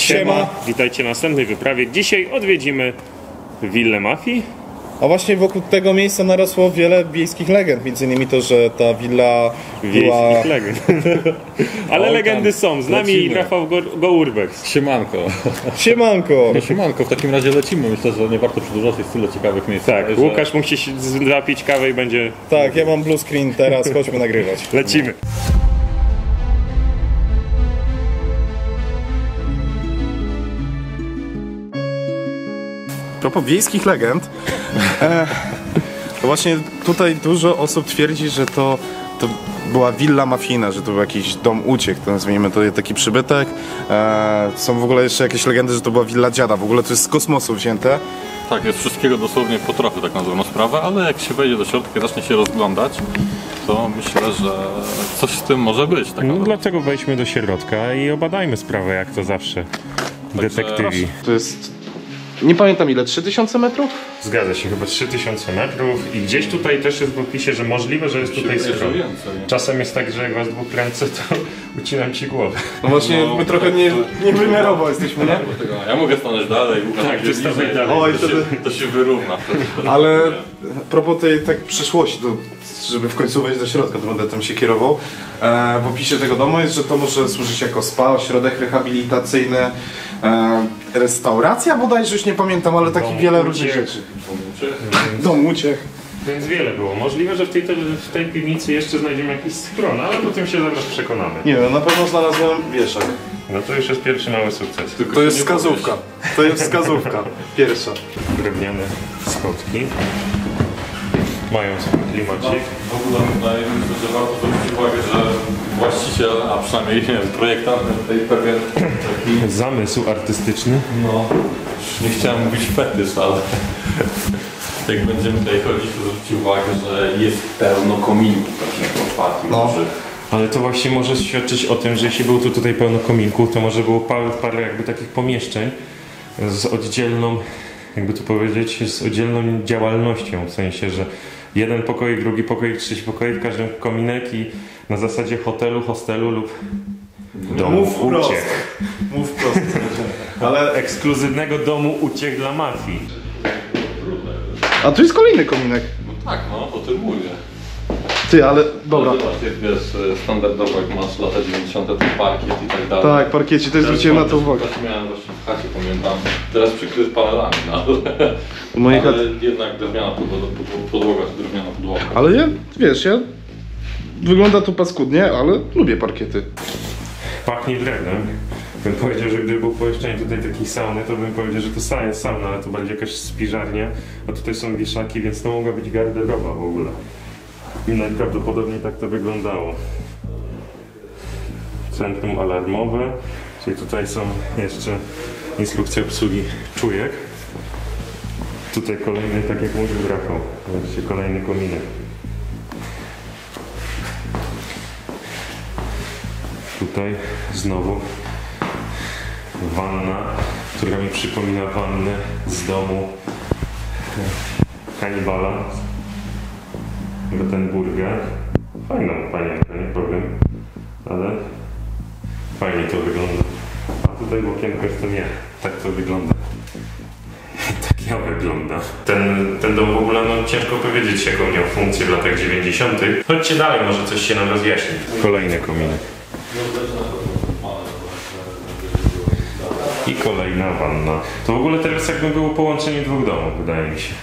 Siema. Witajcie na następnej wyprawie. Dzisiaj odwiedzimy willę mafii. A właśnie wokół tego miejsca narosło wiele wiejskich legend. Między innymi to, że ta willa była... Wiejskich legend. Ale legendy są. Z nami lecimy. Rafał Go-Urbex. Siemanko. Siemanko! No siemanko, w takim razie lecimy. Myślę, że nie warto przedłużać, jest tyle ciekawych miejsc. Tak, że... Łukasz musi się zapić kawę i będzie... Tak, ja mam blue screen teraz, chodźmy nagrywać. Lecimy. A propos wiejskich legend, to właśnie tutaj dużo osób twierdzi, że to była willa mafijna, że to był jakiś dom uciech, to nazwijmy to taki przybytek. Są w ogóle jeszcze jakieś legendy, że to była willa dziada, w ogóle to jest z kosmosu wzięte. Tak, jest wszystkiego dosłownie po trochę, tak nazywam sprawę, ale jak się wejdzie do środka i zacznie się rozglądać, to myślę, że coś z tym może być. Tak No dlatego wejdźmy do środka i obadajmy sprawę, jak to zawsze. Detektywi. To jest, nie pamiętam ile, 3000 metrów? Zgadza się, chyba 3000 metrów i gdzieś tutaj też jest w opisie, że możliwe, że jest tutaj schron. Czasem jest tak, że jak was dwóch kręcę, to ucinam ci głowę. No właśnie, my trochę niewymiarowo jesteśmy, nie? Ja mogę stanąć dalej, Łukasz Tak, ty stawaj dalej. Oj, to się wyrówna. Ale a propos tej tak przyszłości, to, żeby w końcu wejść do środka, to będę tym się kierował. W opisie tego domu jest, że to może służyć jako spa, ośrodek rehabilitacyjny, restauracja bodajże, już nie pamiętam, ale takich wiele różnych rzeczy. Dom uciech. Więc wiele było. Możliwe, że w tej piwnicy jeszcze znajdziemy jakiś schron, ale o tym się zaraz przekonamy. Nie wiem, na pewno znalazłem wieszak. No to już jest pierwszy mały sukces. To jest wskazówka. To jest wskazówka. Pierwsza. Drewniane schodki. Mają swój klimacik. W ogóle myślę, że warto zwrócić uwagę, że właściciel, a przynajmniej nie wiem, projektant tej pewien taki... Zamysł artystyczny. No, nie chciałem mówić fetysz, ale jak będziemy tutaj chodzić, to zwróćcie uwagę, że jest pełno kominków takich otwartych. No. Ale to właśnie może świadczyć o tym, że jeśli było tu tutaj pełno kominków, to może było parę jakby takich pomieszczeń z oddzielną, jakby tu powiedzieć, z oddzielną działalnością. W sensie, że jeden pokoik, drugi pokoik, trzeci pokoik, w każdym kominek i na zasadzie hotelu, hostelu lub domu uciech. Mów prosto. Ale... Ekskluzywnego domu uciech dla mafii. A tu jest kolejny kominek. No tak, no, o tym mówię. Ty, ale dobra. Zobacz, jest, wiesz, standardowo jak masz lata 90. ten parkiet i tak dalej. Tak, parkiecie, też zwróciłem na to uwagę. Tak miałem właśnie w chacie, pamiętam. Teraz przykryty panelami, no ale jednak drewniana podłoga to drewniana podłoga. Ale ja, wiesz, wygląda to paskudnie, ale lubię parkiety. Pachnie drewnem. Bym powiedział, że gdyby było pomieszczenie tutaj takiej sauny, to bym powiedział, że to jest sauna, ale to będzie jakaś spiżarnia. A tutaj są wieszaki, więc to mogła być garderoba w ogóle. I najprawdopodobniej tak to wyglądało. Centrum alarmowe, czyli tutaj są jeszcze instrukcje obsługi czujek. Tutaj kolejny, tak jak mówił Rafał, zobaczcie, kolejny kominek. Tutaj znowu wanna, która mi przypomina wannę z domu kanibala. Gothenburga. Fajna panienka, nie powiem, ale fajnie to wygląda. A tutaj w okienku jestem ja. Tak to wygląda. Tak ja wygląda. Ten dom w ogóle, no ciężko powiedzieć, jaką miał funkcję w latach 90. Chodźcie dalej, może coś się nam rozjaśni. Kolejny kominek. I kolejna wanna. To w ogóle teraz jakby było połączenie dwóch domów, wydaje mi się.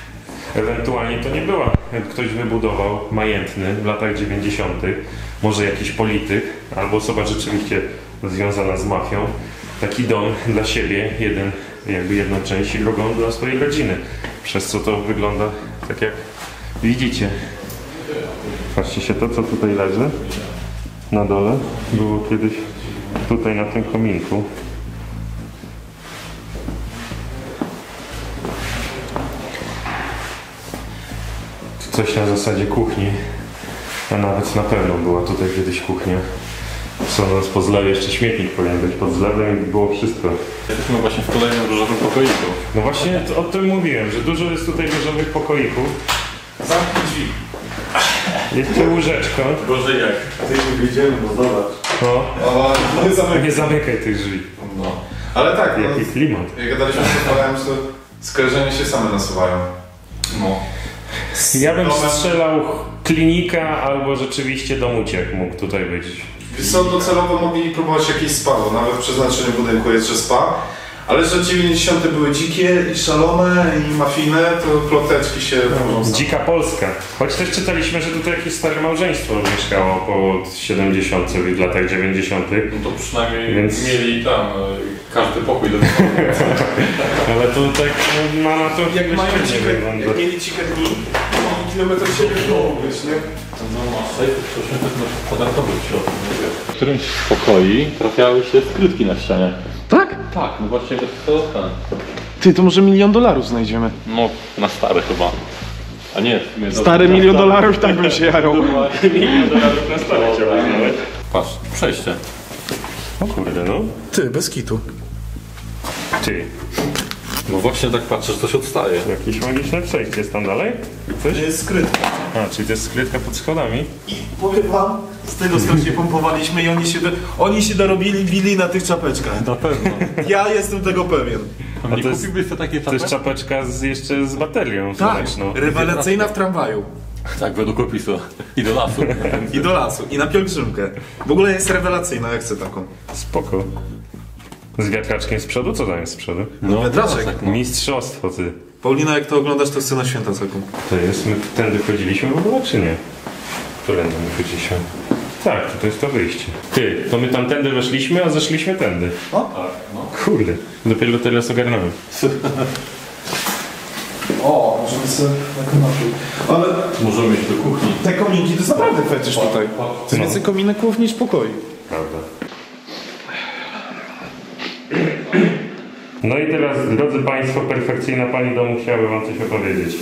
Ewentualnie to nie była, jak ktoś wybudował majętny w latach 90. Może jakiś polityk, albo osoba rzeczywiście związana z mafią. Taki dom dla siebie, jedną część i drugą dla swojej rodziny. Przez co to wygląda tak jak widzicie. Patrzcie się, to co tutaj leży na dole było kiedyś tutaj na tym kominku. Coś na zasadzie kuchni, a nawet na pewno była tutaj kiedyś kuchnia. Sądząc po zlewie, jeszcze śmietnik powinien być pod zlewem i było wszystko. Jesteśmy właśnie w kolejnym różowym pokoiku. No właśnie o tym mówiłem, że dużo jest tutaj różowych pokoików. Zamknij drzwi. Jeszcze łóżeczko. Gorzej jak. Ty nie wiedziałem, bo zobacz. No, Nie zamykaj. nie zamykaj tych drzwi. No. Ale tak, Jaki klimat. jak gadaliśmy z Rafałem, to skojarzenia się same nasuwają. No. Ja bym strzelał klinika albo rzeczywiście dom uciek mógł tutaj być. Wiesz co, docelowo mogli próbować jakieś spa, bo nawet w przeznaczeniu budynku jest, że spa. Ale że 90. były dzikie i szalone i mafijne, to ploteczki się tworzą. Dzika Polska. Choć też czytaliśmy, że tutaj jakieś stare małżeństwo mieszkało po 70. w latach 90. No to przynajmniej Więc- mieli tam każdy pokój do Ale to tak no, na to Jak mają średnio ciche, wygląda. jak mieli ciche dni, to kilometr się wyglądał, wiesz, nie? No masz to się tak kwadratowych w środku. W którymś z pokoi trafiały się skrytki na ścianie. Tak? Tak, no właśnie to ten. Ty, to może $1 000 000 znajdziemy. No, na stare chyba. A nie, w sumie Stary $1 000 000 tak bym się jarał. $1 000 000 na stole chciałbym nawet. Patrz, przejście. O kurde, no. Ty, bez kitu. Ty, No właśnie tak patrzę, że coś odstaje. jakieś magiczne przejście jest tam dalej? Coś? To jest skrytka. A, czyli to jest skrytka pod schodami? I powiem wam, z tego strasznie pompowaliśmy i oni się dorobili bili na tych czapeczkach. Na pewno. Ja jestem tego pewien. A nie to jest- kupiłbyś te takie To jest czapy? czapeczka jeszcze z baterią Tak, słoneczną. rewelacyjna w tramwaju. Tak, według opisu. I do lasu. I do lasu, i na pielgrzymkę. W ogóle jest rewelacyjna, ja chcę taką. Spoko. Z wiatraczkiem z przodu? Co tam jest z przodu? No, Wiatraczek. tak. Mistrzostwo, ty. Paulina, jak to oglądasz, to chcę na święta taką. To jest, my tędy chodziliśmy w ogóle, czy nie? Którędy my chodziliśmy? Tak, to jest to wyjście. Ty, to my tamtędy weszliśmy, a zeszliśmy tędy. Tak, no. Kurde, dopiero teraz ogarnąłem. O, możemy sobie na kanapie. Ale Możemy iść do kuchni. te kominki to jest naprawdę fetysz tutaj. To jest więcej komineków niż pokoi. Prawda. No i teraz, drodzy Państwo, perfekcyjna Pani domu chciałaby Wam coś opowiedzieć.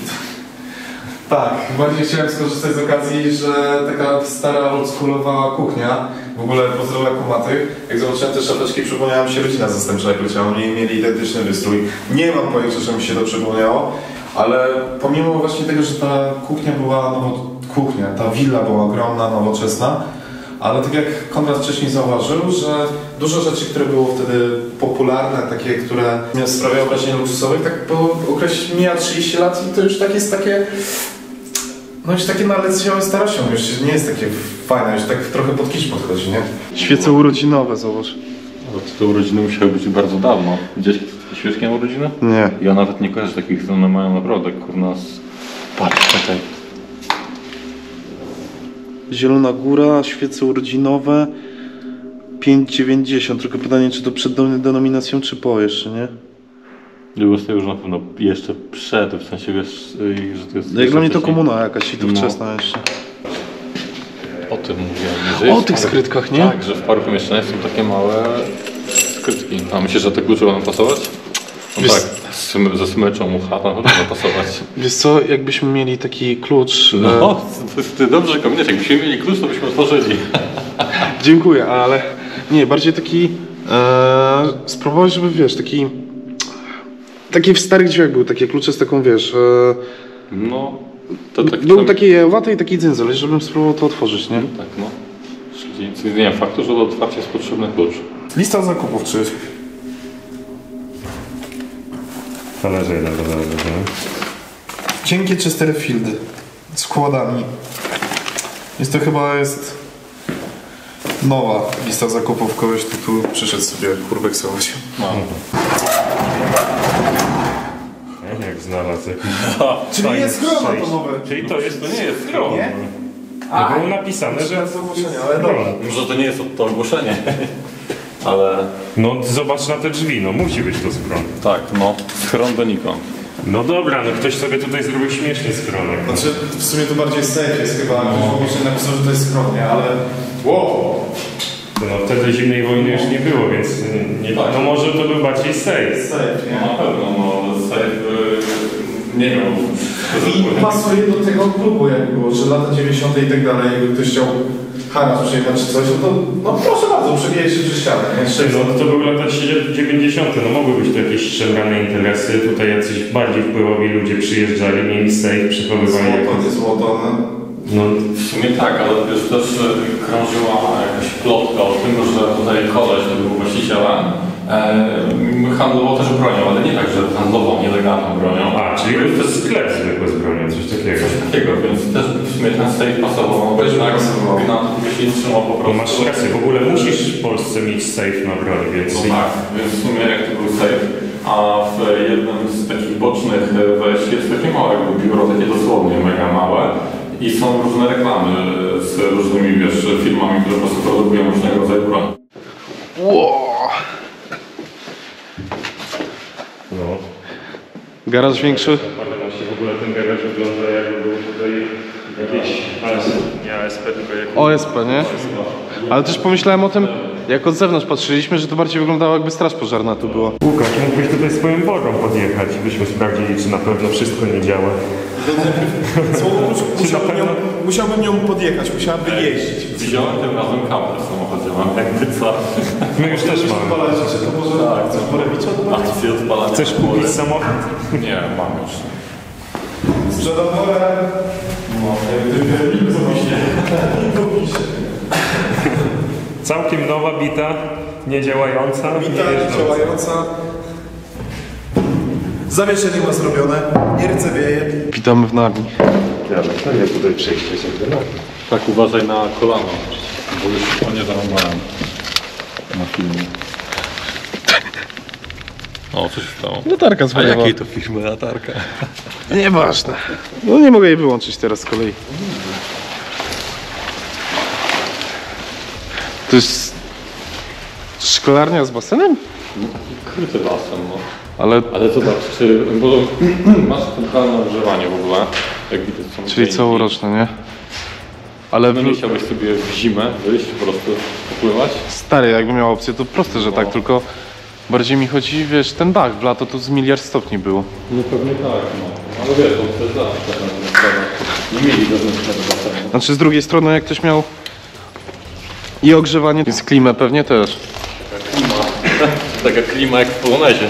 Tak, bardziej chciałem skorzystać z okazji, że taka stara oldschoolowa kuchnia, w ogóle pozdrowia kumatych. Jak zobaczyłem te szafeczki, przypomniała mi się rodzina zastępcza, jak leciała. Oni mieli identyczny wystrój. Nie mam pojęcia, że mi się to przypomniało, ale pomimo właśnie tego, że ta kuchnia była, ta willa była ogromna, nowoczesna, ale tak jak Konrad wcześniej zauważył, że dużo rzeczy, które było wtedy popularne, takie, które sprawiały wrażenie luksusowych, tak po okresie mija 30 lat i to już tak jest takie... No już takie naleciałe starością, już nie jest takie fajne, już tak trochę pod kisz podchodzi, nie? Świece urodzinowe, zobacz. Ale te urodziny musiały być bardzo dawno. Widziałeś świeczki na urodziny? Nie. Ja nawet nie kojarzę takich, które one mają naprawdę, kurna, Patrz, czekaj. Zielona Góra, świece urodzinowe, 5,90. Tylko pytanie, czy to przed denominacją, czy po jeszcze, nie? Było z tego, że na pewno jeszcze przed, w sensie wiesz, że to jest... No jak dla mnie to wcześniej. komuna jakaś i to No. wczesna jeszcze. O tym mówiłem. Że O jest tych parę- skrytkach, nie? Tak, że w paru pomieszczeniach są takie małe skrytki. A myślisz, że te klucze będą pasować? No Wiesz- tak, ze smyczą mu chata będą pasować. Wiesz co, jakbyśmy mieli taki klucz... No, ty dobrze kombinujesz, jakbyśmy mieli klucz, to byśmy otworzyli. Dziękuję, ale nie, bardziej taki spróbować, żeby wiesz, taki w starych drzwiach był takie klucze z taką, wiesz, No, to tak... był taki jałowate i taki dzynzel, żebym spróbował to otworzyć, nie? Tak, no. Czyli nie wiem, faktu, że do otwarcia jest potrzebny klucz. Lista zakupów, czy... Talerze jeden do zależy, Cienkie Chesterfieldy z kładami. Jest to chyba nowa lista zakupów, kogoś tu przyszedł sobie kurwek sałacie. No. Jak znalazł. Czyli Fajne jest schron przejście. atomowy. Czyli to nie jest schron. Nie? To było napisane, że... ale dobra. Może to nie jest to ogłoszenie, ale... No zobacz na te drzwi, no musi być to schron. Tak, no. Schron do Niko. No dobra, no ktoś sobie tutaj zrobił śmieszny schronek. Znaczy, w sumie to bardziej safe jest chyba, ktoś napisał, że to jest schron, nie? Ale... Wow! No wtedy zimnej wojny już nie było, więc nie, no może to był bardziej safe. Safe, nie? Na pewno, no, nie miał. I pasuje do tego klubu, jak było, że lata 90. i tak dalej, jakby ktoś chciał haracz przyjechać czy coś, no proszę bardzo, przebijaj się przez ścianę. No to były lata 90. No mogły być to jakieś szemrane interesy. Tutaj jacyś bardziej wpływowi ludzie przyjeżdżali, mieli safe, przechowywali. Złoto, No W sumie tak, ale wiesz, też krążyła jakaś plotka o tym, że tutaj koleś, który był właścicielem, Handlował też bronią, ale nie tak, że handlował nielegalną bronią. A, czyli to jest sklep zwykły z bronią, coś takiego. Coś takiego, więc też w sumie ten safe pasował. Bo jednak granatów by się nie trzymał po No prostu. masz rację, w ogóle musisz w Polsce mieć safe na broń, więc... No tak, więc w sumie jak to był safe, a w jednym z takich bocznych wejść jest takie małe biuro, takie dosłownie mega małe i są różne reklamy z różnymi, wiesz, firmami, które po prostu produkują różnego rodzaju broń. No. Garaż większy. W ogóle ten garaż wygląda jakby był tutaj jakieś nie ASP, tylko jak... OSP, nie? Ale też pomyślałem o tym, jak od zewnątrz patrzyliśmy, że to bardziej wyglądało jakby straż pożarna tu była. Łukasz, mógłbyś tutaj swoją borą podjechać, byśmy sprawdzili, czy na pewno wszystko nie działa. Musiałbym nią podjechać, musiałaby jeździć. Wziąłem tym razem kabel w samochodzie, mam jakby co. My już też mamy. Tak, chcesz porobić akcję odpalania. Chcesz kupić samochód? Nie, mam już. Sprzedawałem. No, Całkiem nowa bita, niedziałająca. Wita działająca. Zawieszenie ma zrobione, nie rdzewieje. Witamy w Narni. Ja tutaj przejście sobie. tak, uważaj na kolano, bo już to nie zarąbałem na filmie. O, co się stało? Latarka A zwariowała. jakiej to filmy latarka? Nieważne. No nie mogę jej wyłączyć teraz z kolei. To jest szklarnia z basenem? Kryty basen, no. Ale zobacz, czy... bo masz centralne ogrzewanie w ogóle, jak widać są czyli dzienki. całoroczne, nie? Ale No nie chciałbyś sobie w zimę wyjść, po prostu popływać? stary, jakbym miał opcję, to proste, że tak, tylko bardziej mi chodzi, wiesz, ten dach w lato to z 1 miliard stopni było. No pewnie tak, no. Ale wiesz, on też zawsze nie mieli wewnętrznego basenu. Znaczy z drugiej strony, jak ktoś miał i ogrzewanie, i z klimę pewnie też. Taka klima jak w Polonezie.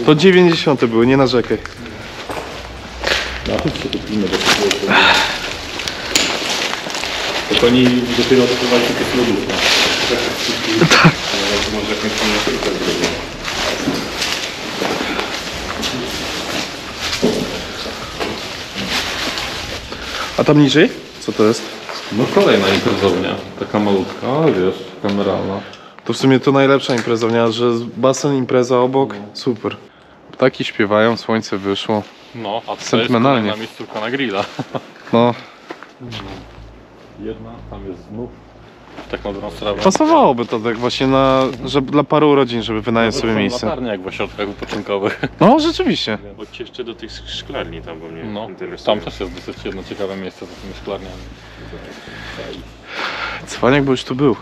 To 90 były, nie narzekaj. Na tym się tu klimę dosyć. To oni dopiero odkrywali takie lodówki. Tak. Może jakąś miniaturkę zrobią. A tam niżej? Co to jest? No kolejna imprezownia. Taka malutka, ale wiesz, kameralna. To w sumie to najlepsza imprezownia, że basen, impreza obok, super. Ptaki śpiewają, słońce wyszło. No, a to jest Sentymenalnie. kolejna miejscówka na grilla. No, Jedna, tam jest znów. Tak na dobrą sprawę. pasowałoby to tak właśnie dla paru urodzin, żeby wynająć sobie miejsce. Latarnie jak w ośrodkach wypoczynkowych. No, rzeczywiście. Chodźcie jeszcze do tych szklarni tam, bo mnie No, interesuje. tam też jest dosyć jedno ciekawe miejsce za tymi szklarniami. Cwaniak, bo już tu był.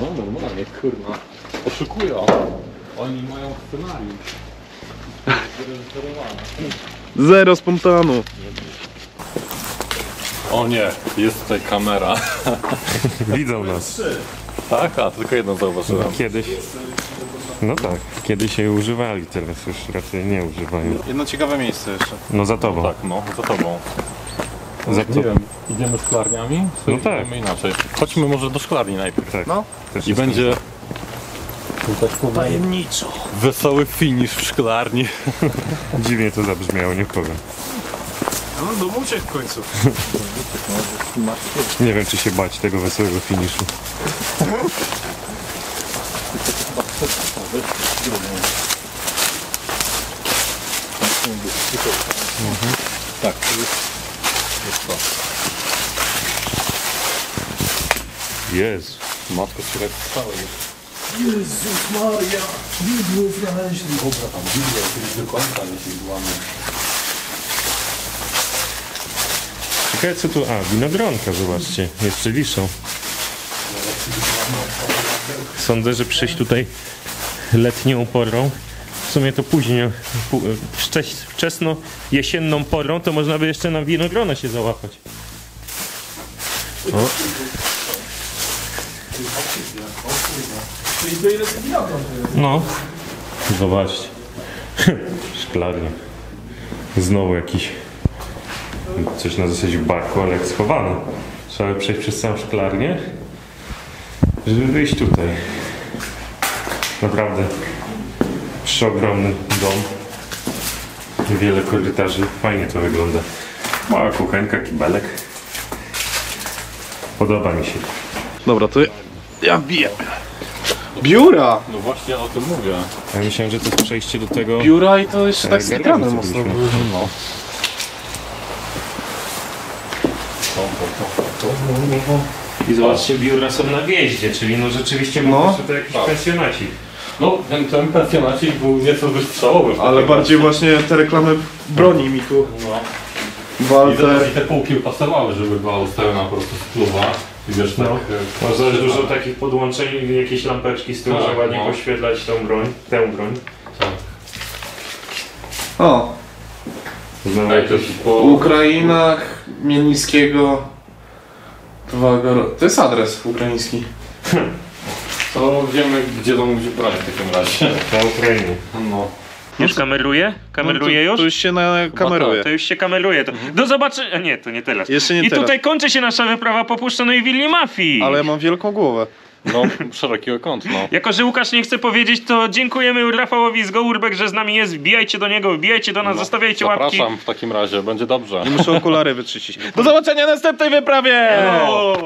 No normalnie, kurwa. Oszukują. Oni mają scenariusz. Zero spontanu. O nie, jest tutaj kamera. Widzą nas. Tak? A, tylko jedno zauważyłem. Kiedyś. No tak, kiedyś się używali, teraz już raczej nie używają. Jedno ciekawe miejsce jeszcze. No za tobą. Tak, no, za tobą. Za Nie wiem, idziemy szklarniami? No tak. Idziemy inaczej. Chodźmy może do szklarni najpierw. Tak. No. Też I jest będzie... Tajemniczo. Wesoły finish w szklarni. Dziwnie to zabrzmiało, nie powiem. No, do uciekł w końcu. Nie wiem, czy się bać tego wesołego finiszu. Tak, to jest to. Jezu. Matko, które całe jest. Jezus Maria, widłów znaleźli. Dobra, tam wideo, kiedyś do końca nie się złamy. Ciekawe co tu... A, winogronka, zobaczcie. Jeszcze wiszą. Sądzę, że przyjść tutaj letnią porą. W sumie to później, wczesno jesienną porą, to można by jeszcze na winogrona się załapać. O. No, zobaczcie. Szklarnia. Znowu jakiś coś na zasadzie barku, ale jak schowane. Trzeba przejść przez całą szklarnię, żeby wyjść tutaj. Naprawdę przeogromny dom. Wiele korytarzy. Fajnie to wygląda. Mała kuchenka, kibelek. Podoba mi się. Dobra, to ja biję. Biura! No właśnie o tym mówię. Ja myślałem, że to jest przejście do tego... Biura i to jeszcze tak garażu, skitane co mocno. byliśmy. No. I zobaczcie, biura są na wjeździe, czyli no rzeczywiście No. to jakiś pensjonacik. No, ten pensjonacik był nieco wystrzałowy. w Ale takim bardziej razie. właśnie te reklamy broni mi tu. No. Walter. I te półki pasowały, żeby była ustawiona po prostu spluwa. I wiesz, tak... Można też dużo takich podłączeń, jakieś lampeczki z tyłu, Tak, żeby ładnie no. poświetlać tę broń. Tak. O, Znowu Tak, to jakieś... jest po... Ukraina Chmielnickiego. To jest adres ukraiński. To wiemy, gdzie to musi brać w takim razie. Na Ukrainie. No. Już kameruje? Kameruje już? To już się kameruje. To już się kameruje. To... Do zobaczenia. Nie, to nie teraz. Jeszcze nie I teraz. tutaj kończy się nasza wyprawa po Puszczonej Willi Mafii. Ale ja mam wielką głowę. No, szerokiego kąt, no. Jako, że Łukasz nie chce powiedzieć, to dziękujemy Rafałowi z GoUrbek, że z nami jest. Wbijajcie do niego, wbijajcie do nas, zostawiajcie łapki. Zapraszam w takim razie, będzie dobrze. Muszę okulary wyczyścić. Do zobaczenia na następnej wyprawie! No.